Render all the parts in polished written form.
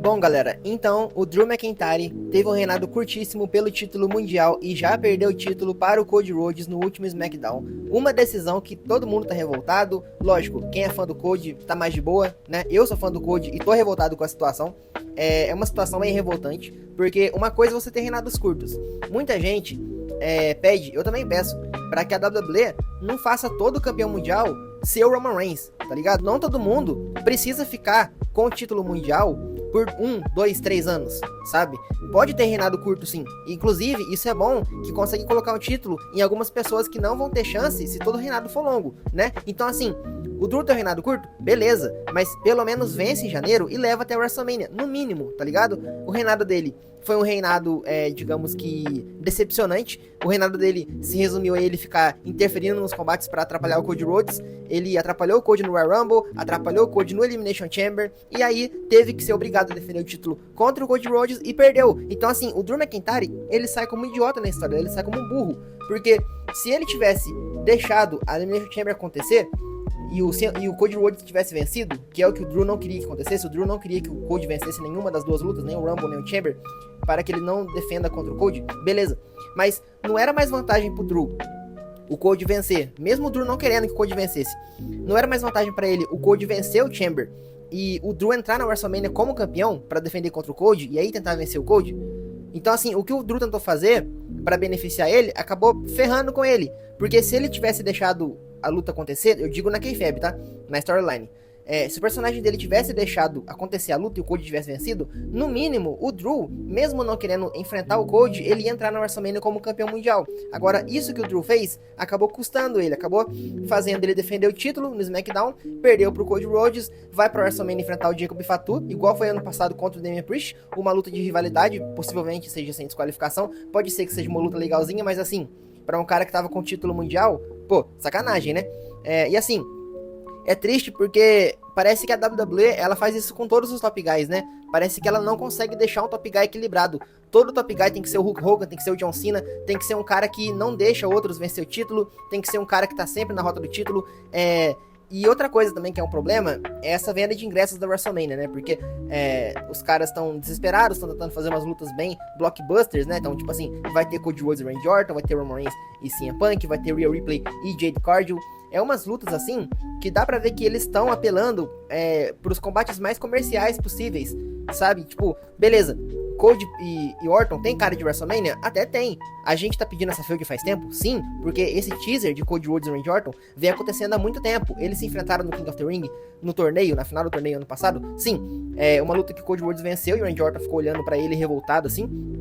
Bom, galera, então o Drew McIntyre teve um reinado curtíssimo pelo título mundial e já perdeu o título para o Cody Rhodes no último SmackDown. Uma decisão que todo mundo tá revoltado. Lógico, quem é fã do Cody tá mais de boa, né? Eu sou fã do Cody e tô revoltado com a situação. É uma situação bem revoltante, porque uma coisa é você ter reinados curtos. Muita gente pede, eu também peço, para que a WWE não faça todo o campeão mundial ser o Roman Reigns, tá ligado? Não todo mundo precisa ficar com o título mundial por 1, 2, 3 anos, sabe? Pode ter reinado curto sim. Inclusive, isso é bom que consegue colocar um título em algumas pessoas que não vão ter chance se todo o reinado for longo, né? Então assim, o Drew tem um reinado curto? Beleza, mas pelo menos vence em janeiro e leva até a WrestleMania, no mínimo, tá ligado? O reinado dele foi um reinado, digamos que, decepcionante. O reinado dele se resumiu a ele ficar interferindo nos combates para atrapalhar o Cody Rhodes. Ele atrapalhou o Cody no Royal Rumble, atrapalhou o Cody no Elimination Chamber, e aí teve que ser obrigado a defender o título contra o Cody Rhodes e perdeu. Então assim, o Drew McIntyre, ele sai como um idiota na história, ele sai como um burro, porque se ele tivesse deixado a Elimination Chamber acontecer, e o Cody Rhodes tivesse vencido, que é o que o Drew não queria que acontecesse, o Drew não queria que o Cody vencesse nenhuma das duas lutas, nem o Rumble, nem o Chamber, para que ele não defenda contra o Cody, beleza. Mas não era mais vantagem pro Drew o Cody vencer, mesmo o Drew não querendo que o Cody vencesse, não era mais vantagem para ele o Cody vencer o Chamber e o Drew entrar na WrestleMania como campeão para defender contra o Cody e aí tentar vencer o Cody? Então assim, o que o Drew tentou fazer para beneficiar ele, acabou ferrando com ele, porque se ele tivesse deixado a luta acontecer, eu digo na kayfabe, tá? Na storyline. Se o personagem dele tivesse deixado acontecer a luta e o Cody tivesse vencido, no mínimo, o Drew, mesmo não querendo enfrentar o Cody, ele ia entrar na WrestleMania como campeão mundial. Agora, isso que o Drew fez, acabou custando ele, acabou fazendo ele defender o título no SmackDown, perdeu pro Cody Rhodes, vai pra WrestleMania enfrentar o Jacob Fatu, igual foi ano passado contra o Damian Priest, uma luta de rivalidade, possivelmente seja sem desqualificação, pode ser que seja uma luta legalzinha, mas assim, pra um cara que tava com o título mundial, pô, sacanagem, né? E assim, é triste porque parece que a WWE, ela faz isso com todos os Top Guys, né? Parece que ela não consegue deixar um Top Guy equilibrado. Todo Top Guy tem que ser o Hulk Hogan, tem que ser o John Cena, tem que ser um cara que não deixa outros vencer o título, tem que ser um cara que tá sempre na rota do título. E outra coisa também que é um problema é essa venda de ingressos da WrestleMania, né? Porque os caras estão desesperados, estão tentando fazer umas lutas bem blockbusters, né? Então, tipo assim, vai ter Cody Rhodes e Randy Orton, vai ter Roman Reigns e CM Punk, vai ter Rhea Ripley e Jade Cargill. É umas lutas assim que dá pra ver que eles estão apelando pros combates mais comerciais possíveis, sabe? Tipo, beleza, Cody e Orton tem cara de WrestleMania? Até tem. A gente tá pedindo essa feud faz tempo? Sim, porque esse teaser de Cody Rhodes e Randy Orton vem acontecendo há muito tempo. Eles se enfrentaram no King of the Ring, no torneio, na final do torneio ano passado. Sim, uma luta que o Cody Rhodes venceu e o Randy Orton ficou olhando pra ele revoltado assim.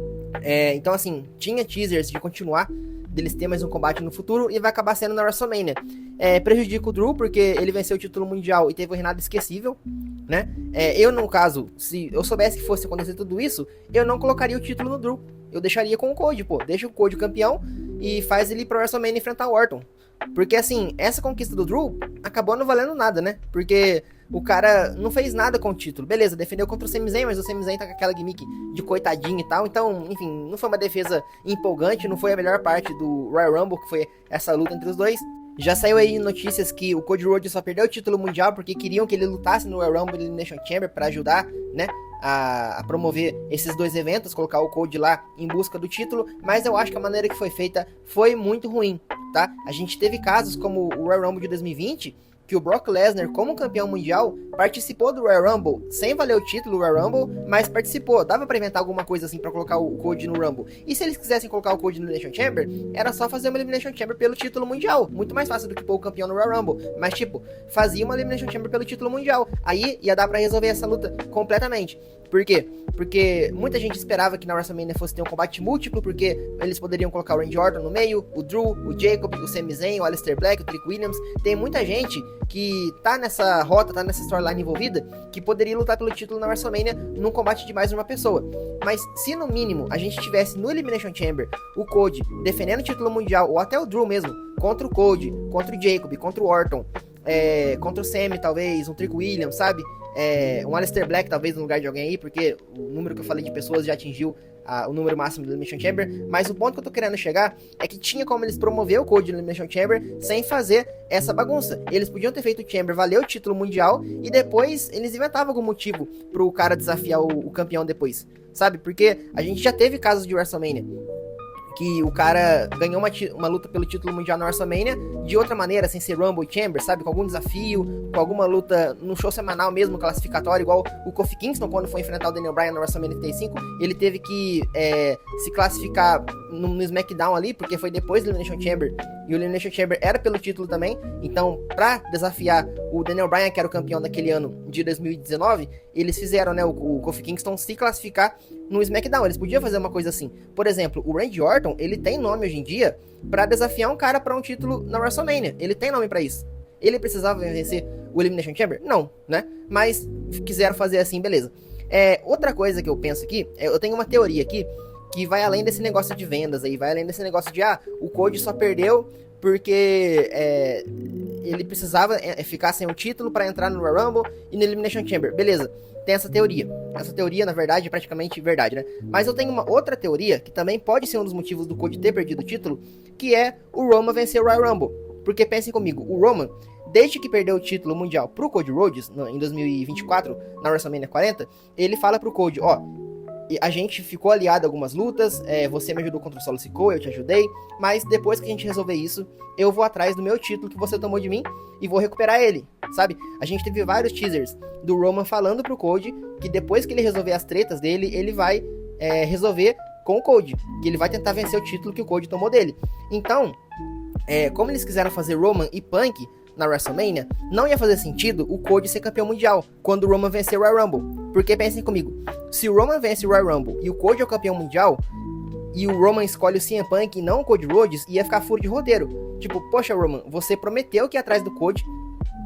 Então assim, tinha teasers de continuar, deles ter mais um combate no futuro, e vai acabar sendo na WrestleMania. Prejudica o Drew, porque ele venceu o título mundial e teve um reinado esquecível, né? Eu, no caso, se eu soubesse que fosse acontecer tudo isso, eu não colocaria o título no Drew. Eu deixaria com o Cody, pô. Deixa o Cody campeão e faz ele ir pra WrestleMania enfrentar o Orton. Porque, assim, essa conquista do Drew acabou não valendo nada, né? Porque o cara não fez nada com o título. Beleza, defendeu contra o Sami Zayn, mas o Sami Zayn tá com aquela gimmick de coitadinho e tal. Então, enfim, não foi uma defesa empolgante, não foi a melhor parte do Royal Rumble, que foi essa luta entre os dois. Já saiu aí notícias que o Cody Rhodes só perdeu o título mundial porque queriam que ele lutasse no Royal Rumble Elimination Chamber pra ajudar, né, a promover esses dois eventos, colocar o Cody lá em busca do título, mas eu acho que a maneira que foi feita foi muito ruim, tá? A gente teve casos como o Royal Rumble de 2020, que o Brock Lesnar, como campeão mundial, participou do Royal Rumble, sem valer o título do Royal Rumble, mas participou. Dava pra inventar alguma coisa assim pra colocar o Cody no Rumble. E se eles quisessem colocar o Cody no Elimination Chamber, era só fazer uma Elimination Chamber pelo título mundial. Muito mais fácil do que pôr o campeão no Royal Rumble. Mas tipo, fazia uma Elimination Chamber pelo título mundial. Aí ia dar pra resolver essa luta completamente. Por quê? Porque muita gente esperava que na WrestleMania fosse ter um combate múltiplo, porque eles poderiam colocar o Randy Orton no meio, o Drew, o Jacob, o Sami Zayn, o Aleister Black, o Trick Williams. Tem muita gente que tá nessa rota, tá nessa storyline envolvida, que poderia lutar pelo título na WrestleMania num combate de mais uma pessoa. Mas se no mínimo a gente tivesse no Elimination Chamber o Cody defendendo o título mundial, ou até o Drew mesmo, contra o Cody, contra o Jacob, contra o Orton, contra o Sami talvez, um Trick Williams, sabe? Um Aleister Black talvez no lugar de alguém aí, porque o número que eu falei de pessoas já atingiu o número máximo do Elimination Chamber, mas o ponto que eu tô querendo chegar é que tinha como eles promover o Code do Elimination Chamber sem fazer essa bagunça. Eles podiam ter feito o Chamber valer o título mundial e depois eles inventavam algum motivo pro cara desafiar o campeão depois, sabe? Porque a gente já teve casos de WrestleMania que o cara ganhou uma luta pelo título mundial na WrestleMania de outra maneira, sem ser Rumble e Chamber, sabe? Com algum desafio, com alguma luta no show semanal mesmo, classificatório, igual o Kofi Kingston, quando foi enfrentar o Daniel Bryan na WrestleMania 35, ele teve que se classificar no SmackDown ali, porque foi depois do Elimination Chamber, e o Elimination Chamber era pelo título também, então pra desafiar o Daniel Bryan, que era o campeão daquele ano de 2019, eles fizeram, né, o Kofi Kingston se classificar no SmackDown. Eles podiam fazer uma coisa assim. Por exemplo, o Randy Orton, ele tem nome hoje em dia pra desafiar um cara pra um título na WrestleMania. Ele tem nome pra isso. Ele precisava vencer o Elimination Chamber? Não, né? Mas quiseram fazer assim, beleza. Outra coisa que eu penso aqui, eu tenho uma teoria aqui que vai além desse negócio de vendas aí, vai além desse negócio de, o Cody só perdeu porque ele precisava ficar sem o título pra entrar no Royal Rumble e no Elimination Chamber. Beleza. Tem essa teoria. Essa teoria, na verdade, é praticamente verdade, né? Mas eu tenho uma outra teoria, que também pode ser um dos motivos do Cody ter perdido o título, que é o Roman vencer o Royal Rumble. Porque pensem comigo, o Roman, desde que perdeu o título mundial pro Cody Rhodes, em 2024, na WrestleMania 40, ele fala pro Cody, a gente ficou aliado em algumas lutas, você me ajudou contra o Solo Sikoa, eu te ajudei, mas depois que a gente resolver isso, eu vou atrás do meu título que você tomou de mim e vou recuperar ele, sabe? A gente teve vários teasers do Roman falando pro Cody que depois que ele resolver as tretas dele, ele vai resolver com o Cody, que ele vai tentar vencer o título que o Cody tomou dele. Então, como eles quiseram fazer Roman e Punk na WrestleMania, não ia fazer sentido o Cody ser campeão mundial quando o Roman vencer o Royal Rumble. Porque pensem comigo, se o Roman vence o Royal Rumble e o Cody é o campeão mundial, e o Roman escolhe o CM Punk e não o Cody Rhodes, ia ficar furo de roteiro. Tipo, poxa Roman, você prometeu que ia atrás do Cody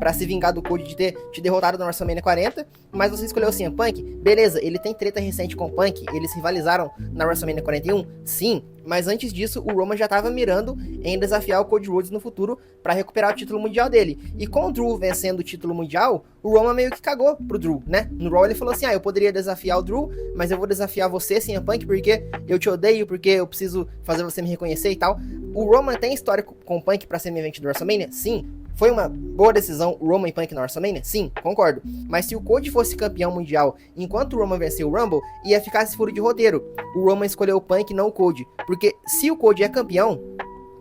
pra se vingar do Cody de ter te derrotado na WrestleMania 40, mas você escolheu o CM Punk? Beleza, ele tem treta recente com o Punk, eles rivalizaram na WrestleMania 41? Sim, mas antes disso, o Roman já tava mirando em desafiar o Cody Rhodes no futuro pra recuperar o título mundial dele. E com o Drew vencendo o título mundial, o Roman meio que cagou pro Drew, né? No Raw ele falou assim, eu poderia desafiar o Drew, mas eu vou desafiar você, CM Punk, porque eu te odeio, porque eu preciso fazer você me reconhecer e tal. O Roman tem história com o Punk pra ser main event do WrestleMania? Sim. Foi uma boa decisão o Roman e Punk na WrestleMania? Sim, concordo. Mas se o Cody fosse campeão mundial enquanto o Roman venceu o Rumble, ia ficar esse furo de roteiro. O Roman escolheu o Punk e não o Cody. Porque se o Cody é campeão,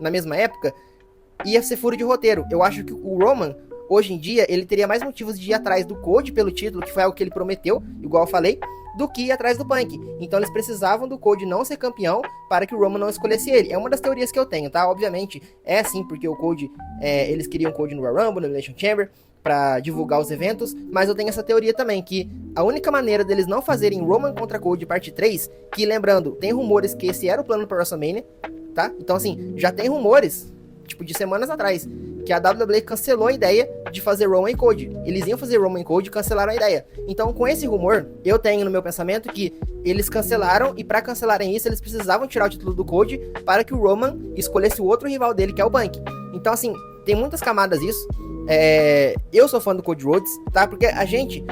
na mesma época, ia ser furo de roteiro. Eu acho que o Roman, hoje em dia, ele teria mais motivos de ir atrás do Cody pelo título, que foi algo que ele prometeu, igual eu falei, do que ir atrás do Punk. Então eles precisavam do Cody não ser campeão para que o Roman não escolhesse ele. É uma das teorias que eu tenho, tá? Obviamente, é assim, porque o Cody, eles queriam o Cody no Royal Rumble, no Elimination Chamber, pra divulgar os eventos, mas eu tenho essa teoria também, que a única maneira deles não fazerem Roman contra Cody parte 3, que lembrando, tem rumores que esse era o plano para WrestleMania, tá? Então assim, já tem rumores, tipo de semanas atrás, que a WWE cancelou a ideia de fazer Roman e Cody. Eles iam fazer Roman e Cody e cancelaram a ideia. Então, com esse rumor, eu tenho no meu pensamento que eles cancelaram, e pra cancelarem isso, eles precisavam tirar o título do Cody para que o Roman escolhesse o outro rival dele, que é o Punk. Então, assim, tem muitas camadas isso. Eu sou fã do Cody Rhodes, tá? Porque a gente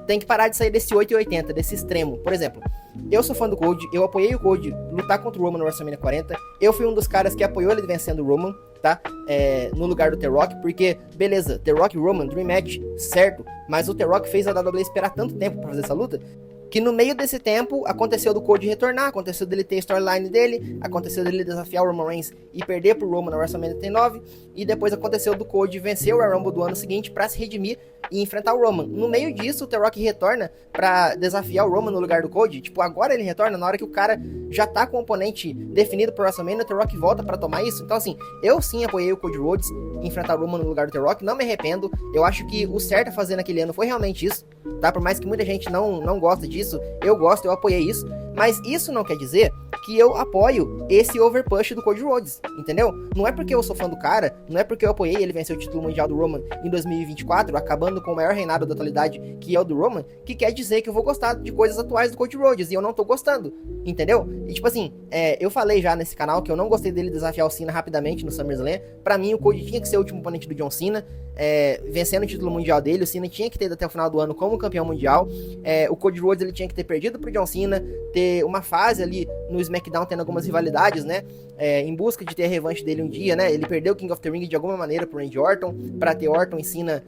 tem que parar de sair desse 880, desse extremo. Por exemplo, eu sou fã do Cody, eu apoiei o Cody lutar contra o Roman no WrestleMania 40. Eu fui um dos caras que apoiou ele vencendo o Roman, tá? No lugar do The Rock, porque, beleza, The Rock e Roman, Dream Match, certo, mas o The Rock fez a WWE esperar tanto tempo pra fazer essa luta, que no meio desse tempo, aconteceu do Cody retornar, aconteceu dele ter a storyline dele, aconteceu dele desafiar o Roman Reigns e perder pro Roman na WrestleMania 39, e depois aconteceu do Cody vencer o Royal Rumble do ano seguinte pra se redimir e enfrentar o Roman. No meio disso, o The Rock retorna pra desafiar o Roman no lugar do Cody. Tipo, agora ele retorna na hora que o cara já tá com o oponente definido pro WrestleMania, o The Rock volta pra tomar isso. Então assim, eu sim apoiei o Cody Rhodes enfrentar o Roman no lugar do The Rock, não me arrependo. Eu acho que o certo a fazer naquele ano foi realmente isso, tá? Por mais que muita gente não goste disso, eu gosto, eu apoiei isso. Mas isso não quer dizer que eu apoio esse overpush do Cody Rhodes, entendeu? Não é porque eu sou fã do cara, não é porque eu apoiei ele vencer o título mundial do Roman em 2024, acabando com o maior reinado da atualidade, que é o do Roman, que quer dizer que eu vou gostar de coisas atuais do Cody Rhodes, e eu não tô gostando, entendeu? E tipo assim, eu falei já nesse canal que eu não gostei dele desafiar o Cena rapidamente no SummerSlam. Pra mim, o Cody tinha que ser o último oponente do John Cena. vencendo o título mundial dele. O Cena tinha que ter ido até o final do ano como campeão mundial. O Cody Rhodes ele tinha que ter perdido pro John Cena, ter uma fase ali no SmackDown tendo algumas rivalidades, né? Em busca de ter a revanche dele um dia, né? Ele perdeu o King of the Ring de alguma maneira pro Randy Orton, pra ter Orton e Cena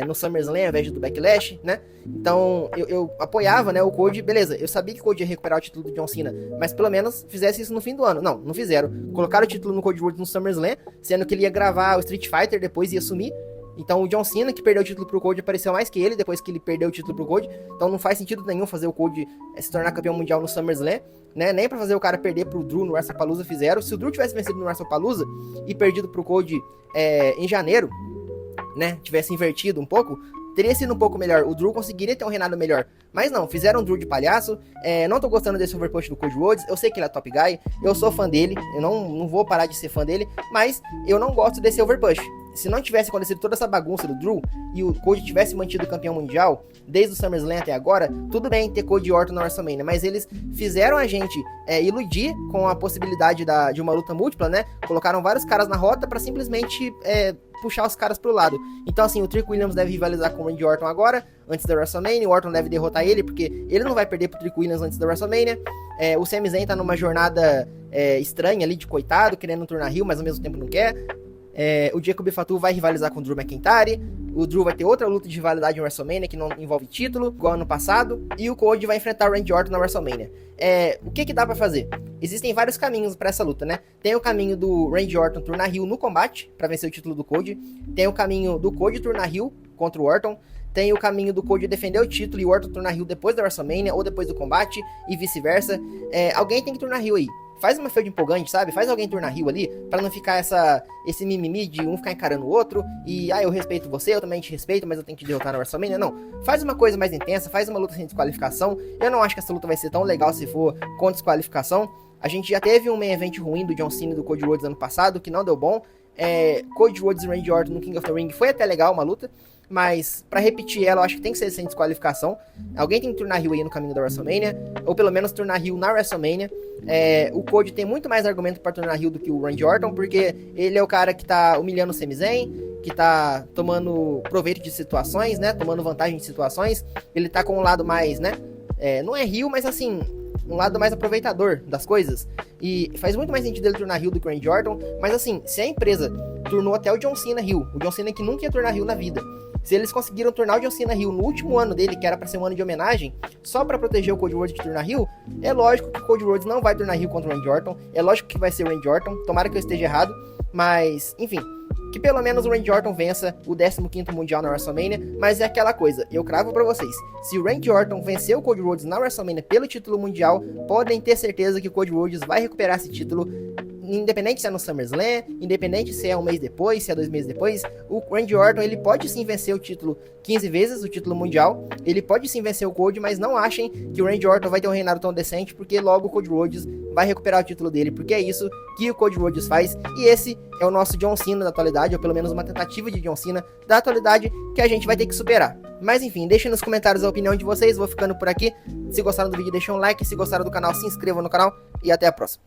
no SummerSlam ao invés do Backlash, né? Então eu apoiava, né, o Cody. Beleza, eu sabia que o Cody ia recuperar o título do John Cena, mas pelo menos fizesse isso no fim do ano. Não fizeram. Colocaram o título no Cody Rhodes no SummerSlam, sendo que ele ia gravar o Street Fighter, depois ia sumir. Então o John Cena, que perdeu o título pro Cody, apareceu mais que ele depois que ele perdeu o título pro Cody. Então não faz sentido nenhum fazer o Cody se tornar campeão mundial no SummerSlam, né? Nem pra fazer o cara perder pro Drew no WrestlePalooza fizeram. Se o Drew tivesse vencido no WrestlePalooza e perdido pro Cody em janeiro, né? Tivesse invertido um pouco, teria sido um pouco melhor. O Drew conseguiria ter um reinado melhor. Mas não, fizeram o Drew de palhaço. Não tô gostando desse overpush do Cody Rhodes. Eu sei que ele é top guy, eu sou fã dele. Eu não vou parar de ser fã dele, mas eu não gosto desse overpush. Se não tivesse acontecido toda essa bagunça do Drew e o Cody tivesse mantido o campeão mundial desde o SummerSlam até agora, tudo bem ter Cody e Orton na WrestleMania, mas eles fizeram a gente iludir com a possibilidade de uma luta múltipla, né? Colocaram vários caras na rota pra simplesmente puxar os caras pro lado. Então assim, o Trick Williams deve rivalizar com o Randy Orton agora, antes da WrestleMania. O Orton deve derrotar ele, porque ele não vai perder pro Trick Williams antes da WrestleMania. O Sami Zayn tá numa jornada estranha ali de coitado, querendo turnar heel, mas ao mesmo tempo não quer. O Jacob Fatu vai rivalizar com o Drew McIntyre. O Drew vai ter outra luta de rivalidade em WrestleMania que não envolve título, igual ano passado. E o Cody vai enfrentar o Randy Orton na WrestleMania. O que dá pra fazer? Existem vários caminhos pra essa luta, né? Tem o caminho do Randy Orton turnar heel no combate, pra vencer o título do Cody. Tem o caminho do Cody turnar heel contra o Orton. Tem o caminho do Cody defender o título e o Orton turnar heel depois da WrestleMania ou depois do combate e vice-versa. Alguém tem que turnar heel aí. Faz uma feud empolgante, sabe? Faz alguém turnar heel ali, pra não ficar esse mimimi de um ficar encarando o outro, e eu respeito você, eu também te respeito, mas eu tenho que te derrotar na WrestleMania. Não, faz uma coisa mais intensa, faz uma luta sem desqualificação. Eu não acho que essa luta vai ser tão legal se for com desqualificação. A gente já teve um main event ruim do John Cena e do Cody Rhodes ano passado, que não deu bom. Cody Rhodes e Randy Orton no King of the Ring foi até legal uma luta, mas pra repetir ela, eu acho que tem que ser sem desqualificação. Alguém tem que turnar heel aí no caminho da WrestleMania, ou pelo menos turnar heel na WrestleMania. O Cody tem muito mais argumento pra turnar heel do que o Randy Orton, porque ele é o cara que tá humilhando o Sami Zayn, que tá tomando proveito de situações, né, tomando vantagem de situações. Ele tá com um lado mais, né, não é heel, mas assim, um lado mais aproveitador das coisas. E faz muito mais sentido ele turnar heel do que o Randy Orton. Mas assim, se a empresa turnou até o John Cena heel, o John Cena que nunca ia turnar heel na vida, se eles conseguiram turnar o John Cena heel no último ano dele, que era pra ser um ano de homenagem, só pra proteger o Cody Rhodes de turnar heel, é lógico que o Cody Rhodes não vai turnar heel contra o Randy Orton. É lógico que vai ser o Randy Orton. Tomara que eu esteja errado, mas enfim, que pelo menos o Randy Orton vença o 15º Mundial na WrestleMania. Mas é aquela coisa, eu cravo pra vocês, se o Randy Orton vencer o Cody Rhodes na WrestleMania pelo título mundial, podem ter certeza que o Cody Rhodes vai recuperar esse título, independente se é no SummerSlam, independente se é um mês depois, se é 2 meses depois. O Randy Orton, ele pode sim vencer o título 15 vezes, o título mundial, ele pode sim vencer o Cody, mas não achem que o Randy Orton vai ter um reinado tão decente, porque logo o Cody Rhodes vai recuperar o título dele, porque é isso que o Cody Rhodes faz, e esse é o nosso John Cena da atualidade, ou pelo menos uma tentativa de John Cena da atualidade que a gente vai ter que superar. Mas enfim, deixem nos comentários a opinião de vocês, vou ficando por aqui. Se gostaram do vídeo, deixem um like, se gostaram do canal, se inscrevam no canal, e até a próxima.